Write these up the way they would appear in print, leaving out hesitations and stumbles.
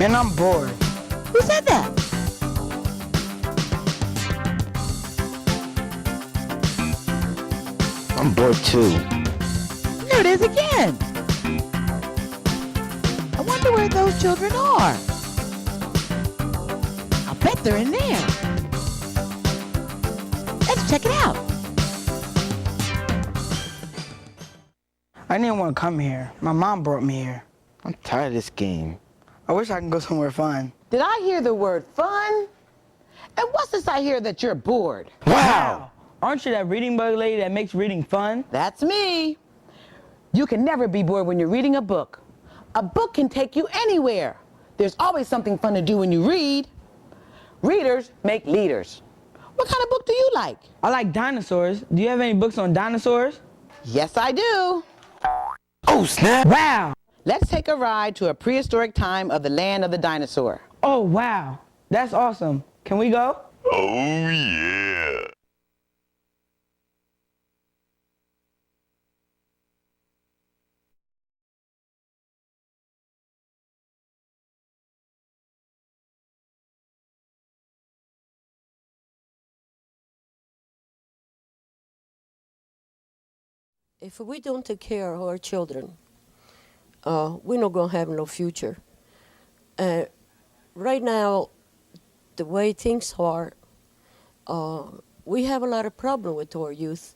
And I'm bored. Who said that? I'm bored too. There it is again. I wonder where those children are. I bet they're in there. Let's check it out. I didn't want to come here. My mom brought me here. I'm tired of this game. I wish I could go somewhere fun. Did I hear the word fun? And what's this I hear that you're bored? Wow! Aren't you that reading bug lady that makes reading fun? That's me. You can never be bored when you're reading a book. A book can take you anywhere. There's always something fun to do when you read. Readers make leaders. What kind of book do you like? I like dinosaurs. Do you have any books on dinosaurs? Yes, I do. Oh, snap! Wow! Let's take a ride to a prehistoric time of the land of the dinosaur. Oh, wow. That's awesome. Can we go? Oh, yeah. If we don't take care of our children, we're not going to have no future. Right now, the way things are, we have a lot of problem with our youth.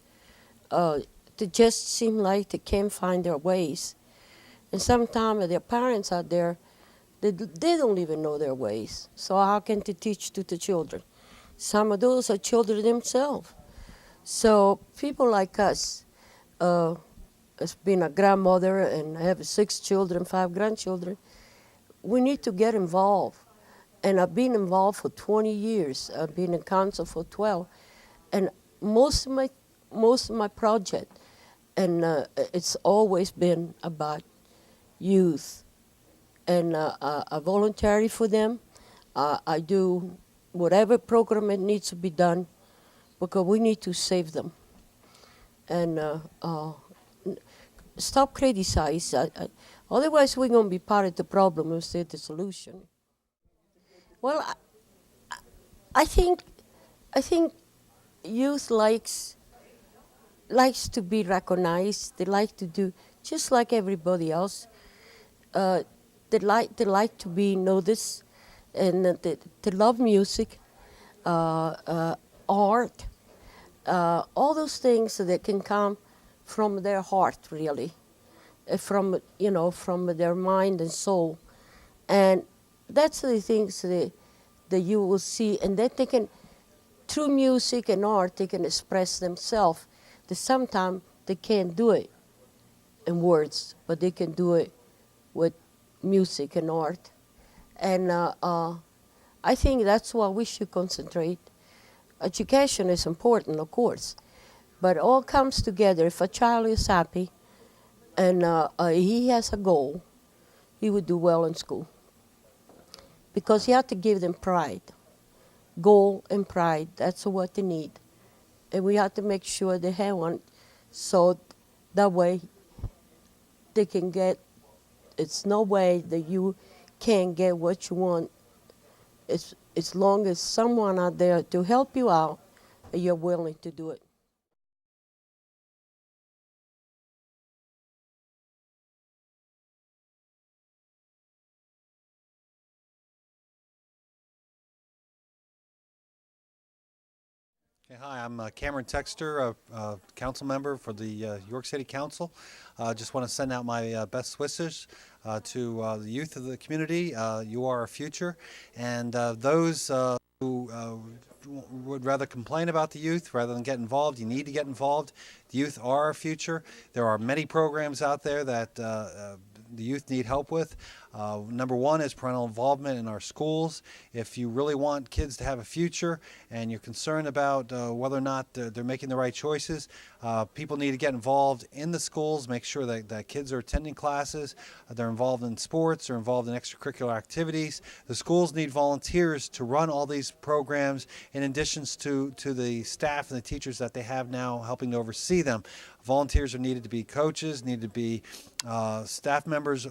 They just seem like they can't find their ways. And sometimes their parents out there, they don't even know their ways. So how can they teach to the children? Some of those are children themselves. So people like us, as being a grandmother and I have 6 children, 5 grandchildren, we need to get involved. And I've been involved for 20 years. I've been in council for 12. And most of my project, and it's always been about youth. And I volunteer for them. I do whatever program that needs to be done because we need to save them. And stop criticizing. Otherwise, we're going to be part of the problem instead of the solution. Well, I think youth likes to be recognized. They like to do just like everybody else. They like to be noticed, and they love music, art. All those things that can come from their heart, really, from their mind and soul, and that's the things that you will see, and that they can, through music and art, they can express themselves. That sometimes they can't do it in words, but they can do it with music and art, and I think that's why we should concentrate. Education is important, of course, but it all comes together. If a child is happy and he has a goal, he would do well in school. Because you have to give them pride. Goal and pride, that's what they need. And we have to make sure they have one, so that way they can get, it's no way that you can't get what you want. It's as long as someone out there to help you out, you're willing to do it. Okay, hi, I'm Cameron Texter, a council member for the York City Council. Just want to send out my best wishes to the youth of the community. You are our future, and those who would rather complain about the youth rather than get involved, you need to get involved. The youth are our future. There are many programs out there that the youth need help with. Number one is parental involvement in our schools. If you really want kids to have a future and you're concerned about whether or not they're making the right choices, people need to get involved in the schools, make sure that kids are attending classes, they're involved in sports, they're involved in extracurricular activities. The schools need volunteers to run all these programs in addition to the staff and the teachers that they have now helping to oversee them. Volunteers are needed to be coaches, needed to be staff members,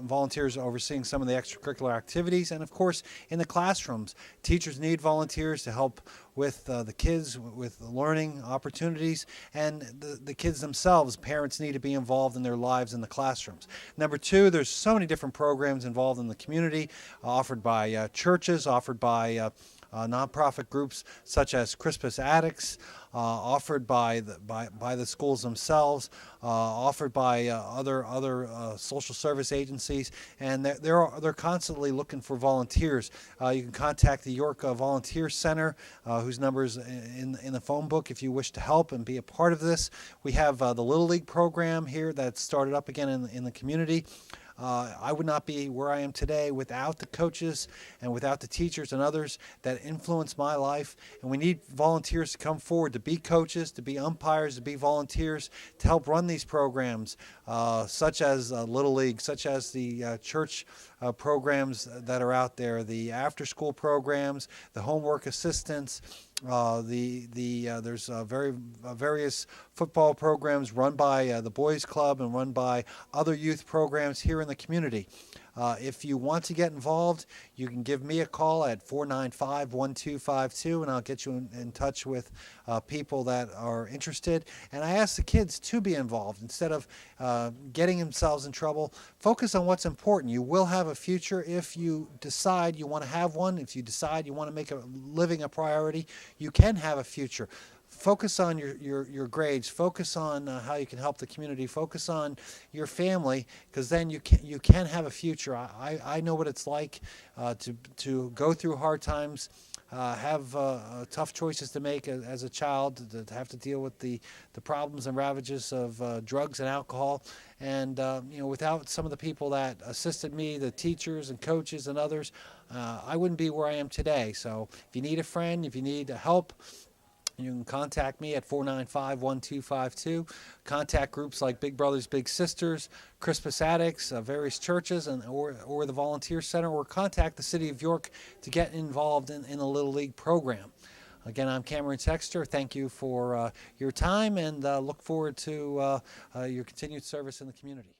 volunteers overseeing some of the extracurricular activities, and of course in the classrooms. Teachers need volunteers to help with the kids, with learning opportunities, and the kids themselves. Parents need to be involved in their lives in the classrooms. Number two, there's so many different programs involved in the community, offered by churches, offered by nonprofit groups such as Crispus Attucks, offered by the schools themselves, offered by other social service agencies, and they're constantly looking for volunteers. You can contact the York Volunteer Center, whose number is in the phone book if you wish to help and be a part of this. We have the Little League program here that's started up again in the community. I would not be where I am today without the coaches and without the teachers and others that influence my life. And we need volunteers to come forward to be coaches, to be umpires, to be volunteers, to help run these programs, such as Little League, such as the church programs that are out there, the after-school programs, the homework assistance. There's various football programs run by the Boys Club and run by other youth programs here in the community. If you want to get involved, you can give me a call at 495-1252, and I'll get you in touch with people that are interested. And I ask the kids to be involved. Instead of getting themselves in trouble, focus on what's important. You will have a future if you decide you want to have one. If you decide you want to make a living a priority, you can have a future. Focus on your grades. Focus on how you can help the community. Focus on your family, because then you can have a future. I know what it's like to go through hard times, have tough choices to make as a child, to have to deal with the problems and ravages of drugs and alcohol. And without some of the people that assisted me, the teachers and coaches and others, I wouldn't be where I am today. So if you need a friend, if you need help, you can contact me at 495-1252. Contact groups like Big Brothers Big Sisters, Crispus Attucks, various churches, or the Volunteer Center, or contact the City of York to get involved in the Little League program. Again, I'm Cameron Texter. Thank you for your time, and look forward to your continued service in the community.